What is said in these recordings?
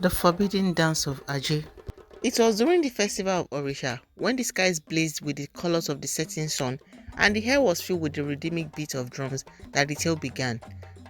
The Forbideen Dance of Aje. It was during the festival of Orisha, when the skies blazed with the colors of the setting sun and the air was filled with the rhythmic beat of drums, that the tale began.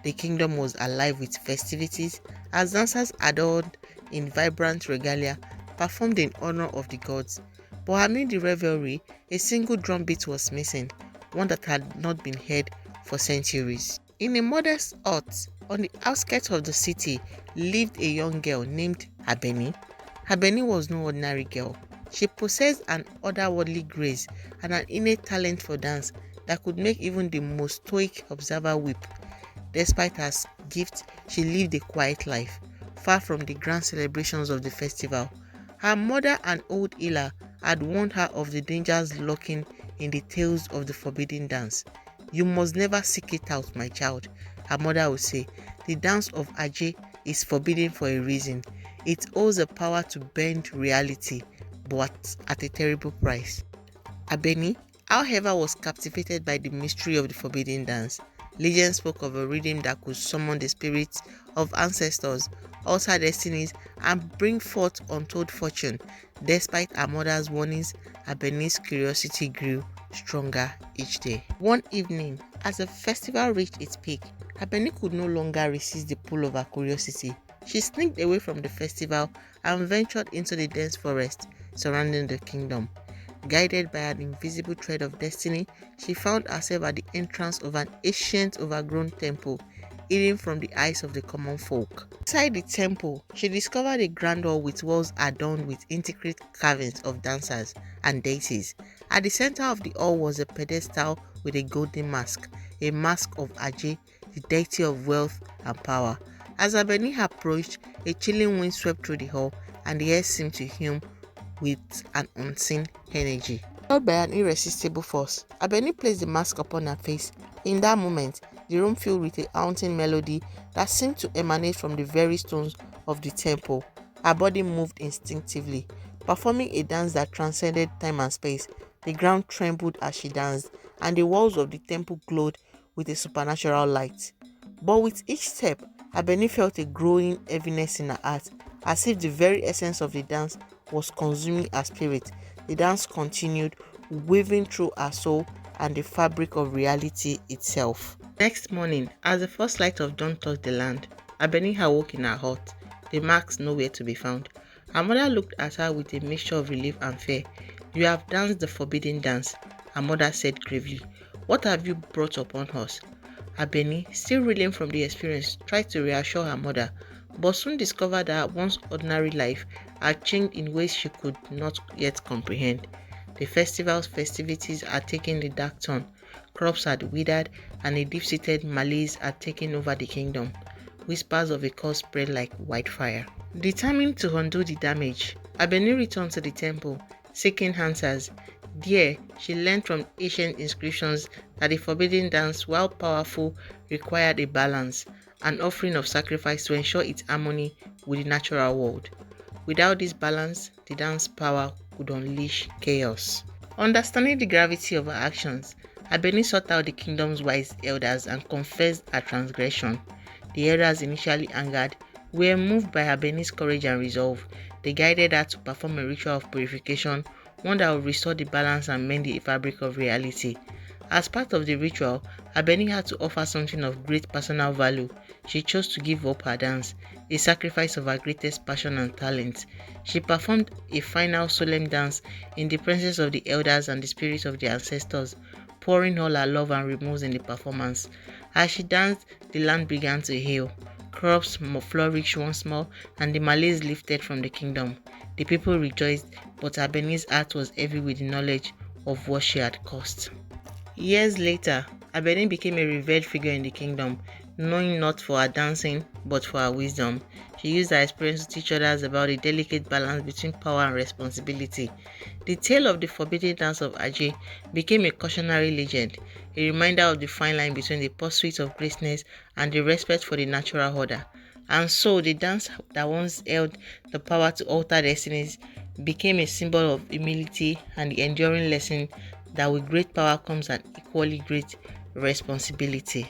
The kingdom was alive with festivities as dancers adorned in vibrant regalia performed in honor of the gods. But amid the revelry, a single drum beat was missing, one that had not been heard for centuries. In a modest hut on the outskirts of the city lived a young girl named Abeni. Abeni was no ordinary girl. She possessed an otherworldly grace and an innate talent for dance that could make even the most stoic observer weep. Despite her gift, she lived a quiet life, far from the grand celebrations of the festival. Her mother, an old healer, had warned her of the dangers lurking in the tales of the forbidden dance. "You must never seek it out, my child," her mother would say. "The dance of Aje is forbidden for a reason. It holds the power to bend reality, but at a terrible price." Abeni, however, was captivated by the mystery of the forbidden dance. Legend spoke of a rhythm that could summon the spirits of ancestors, alter destinies, and bring forth untold fortune. Despite her mother's warnings, Abeni's curiosity grew stronger each day. One evening, as the festival reached its peak, Abeni could no longer resist the pull of her curiosity. She sneaked away from the festival and ventured into the dense forest surrounding the kingdom. Guided by an invisible thread of destiny, she found herself at the entrance of an ancient overgrown temple, hidden from the eyes of the common folk. Inside the temple, she discovered a grand hall with walls adorned with intricate carvings of dancers and deities. At the center of the hall was a pedestal with a golden mask, a mask of Aje, the deity of wealth and power. As Abeni approached, a chilling wind swept through the hall, and the air seemed to hum with an unseen energy. Held by an irresistible force, Abeni placed the mask upon her face. In that moment, the room filled with a haunting melody that seemed to emanate from the very stones of the temple. Her body moved instinctively, performing a dance that transcended time and space. The ground trembled as she danced, and the walls of the temple glowed with a supernatural light. But with each step, Abeni felt a growing heaviness in her heart, as if the very essence of the dance was consuming her spirit. The dance continued, weaving through her soul and the fabric of reality itself. Next morning, as the first light of dawn touched the land, Abeni awoke in her hut, the marks nowhere to be found. Her mother looked at her with a mixture of relief and fear. "You have danced the forbidden dance," her mother said gravely. "What have you brought upon us?" Abeni, still reeling from the experience, tried to reassure her mother, but soon discovered that her once ordinary life had changed in ways she could not yet comprehend. The festival's festivities had taken a dark turn, crops had withered, and a deep-seated malaise had taken over the kingdom. Whispers of a curse spread like wildfire. Determined to undo the damage, Abeni returned to the temple, seeking answers. There, she learned from ancient inscriptions that the forbidden dance, while powerful, required a balance, an offering of sacrifice to ensure its harmony with the natural world. Without this balance, the dance power could unleash chaos. Understanding the gravity of her actions, Abeni sought out the kingdom's wise elders and confessed her transgression. The elders, initially angered, were moved by Abeni's courage and resolve. They guided her to perform a ritual of purification, one that would restore the balance and mend the fabric of reality. As part of the ritual, Abeni had to offer something of great personal value. She chose to give up her dance, a sacrifice of her greatest passion and talent. She performed a final solemn dance in the presence of the elders and the spirits of the ancestors, pouring all her love and remorse in the performance. As she danced, the land began to heal. Crops flourished once more, and the malaise lifted from the kingdom. The people rejoiced, but Abeni's heart was heavy with the knowledge of what she had caused. Years later, Abeni became a revered figure in the kingdom, known not for her dancing, but for her wisdom. She used her experience to teach others about the delicate balance between power and responsibility. The tale of the forbidden dance of Aje became a cautionary legend, a reminder of the fine line between the pursuit of greatness and the respect for the natural order. And so, the dance that once held the power to alter destinies became a symbol of humility and the enduring lesson that with great power comes an equally great responsibility.